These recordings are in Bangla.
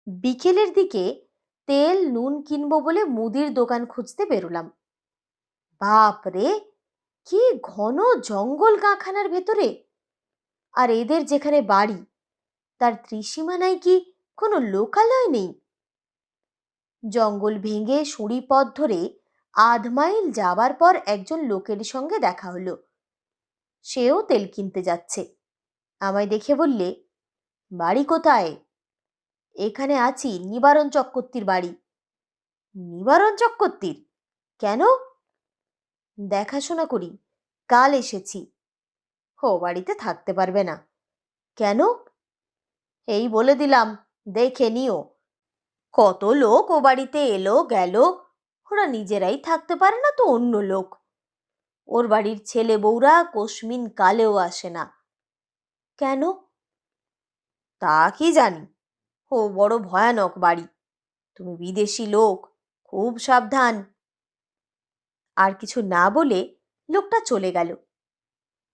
বিকেলের দিকে তেল নুন কিনবো বলে মুদির দোকান খুঁজতে বেরোলাম। বাপ রে, কি ঘন জঙ্গল গাঁখানার ভেতরে! আর এদের যেখানে বাড়ি তার ত্রিসীমানায় কি কোনো লোকালয় নেই? জঙ্গল ভেঙে সুড়ি পথ ধরে আধ মাইল যাবার পর একজন লোকের সঙ্গে দেখা হলো। সেও তেল কিনতে যাচ্ছে। আমায় দেখে বললে, বাড়ি কোথায়? এখানে আছি, নিবারণ চক্রবর্তীর বাড়ি। নিবারণ চক্রবর্তীর? কেন? দেখাশোনা করি, কাল এসেছি। ও বাড়িতে থাকতে পারবে না। কেন? এই বলে দিলাম, দেখে নিও। কত লোক ও বাড়িতে এলো গেল, ওরা নিজেরাই থাকতে পারে না তো অন্য লোক। ওর বাড়ির ছেলে বউরা কোশমিন কালেও আসে না। কেন? তা কি জানি। ও বড় ভয়ানক বাড়ি। তুমি বিদেশি লোক, খুব সাবধান। আর কিছু না বলে লোকটা চলে গেল।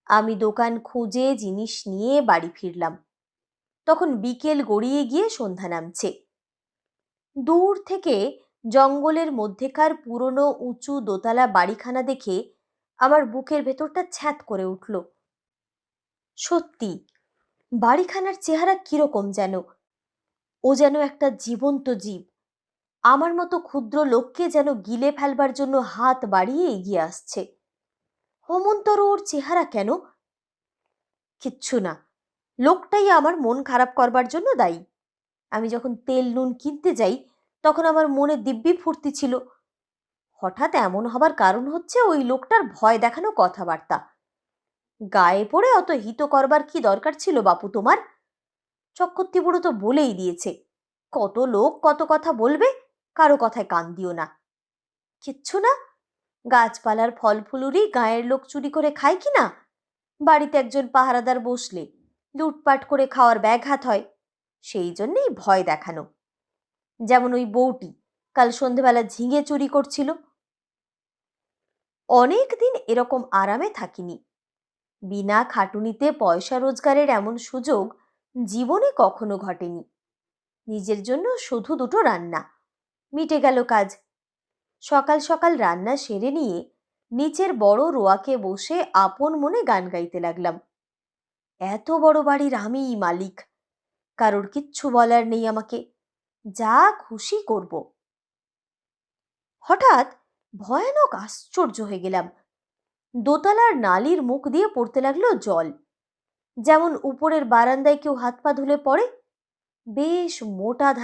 আমি দোকান খুঁজে জিনিস নিয়ে বাড়ি ফিরলাম। তখন বিকেল গড়িয়ে গিয়ে সন্ধ্যা নামছে। দূর থেকে জঙ্গলের মধ্যেকার পুরনো উঁচু দোতলা বাড়িখানা দেখে আমার বুকের ভেতরটা ছ্যাঁত করে উঠল। সত্যি, বাড়িখানার চেহারা কিরকম যেন। ও যেন একটা জীবন্ত জীব, আমার মতো ক্ষুদ্র লোককে যেন গিলে ফেলবার জন্য হাত বাড়িয়ে এগিয়ে আসছে। অমন্তর ওর চেহারা কেন? কিচ্ছু না, লোকটাই আমার মন খারাপ করবার জন্য দায়ী। আমি যখন তেল নুন কিনতে যাই তখন আমার মনে দিব্যি ফুর্তি ছিল। হঠাৎ এমন হবার কারণ হচ্ছে ওই লোকটার ভয় দেখানো কথাবার্তা। গায়ে পড়ে অত হিত করবার কি দরকার ছিল বাপু তোমার? চক্রবর্তী বুড়ো তো বলেই দিয়েছে, কত লোক কত কথা বলবে, কারো কথায় কান দিও না। কিচ্ছু না, গাছপালার ফল ফুলুরি গায়ের লোক চুরি করে খায় কি না? বাড়িতে একজন পাহারাদার বসলে লুটপাট করে খাওয়ার ব্যাঘাত হয়, সেই জন্যেই ভয় দেখানো। যেমন ওই বউটি কাল সন্ধেবেলা ঝিঙে চুরি করছিল। অনেক দিন এরকম আরামে থাকিনি। বিনা খাটুনিতে পয়সা রোজগারের এমন সুযোগ জীবনে কখনো ঘটেনি। নিজের জন্য শুধু দুটো রান্না, মিটে গেল কাজ। সকাল সকাল রান্না সেরে নিয়ে নিচের বড় রোয়াকে বসে আপন মনে গান গাইতে লাগলাম। এত বড় বাড়ির আমিই মালিক, কারোর কিচ্ছু বলার নেই আমাকে, যা খুশি করব। হঠাৎ ভয়ানক আশ্চর্য হয়ে গেলাম। দোতলার নালির মুখ দিয়ে পড়তে লাগলো জল, যেমন উপরের বারান্দায় কেউ হাত পা ধুলে পড়ে। বেশ মোটা ধারায়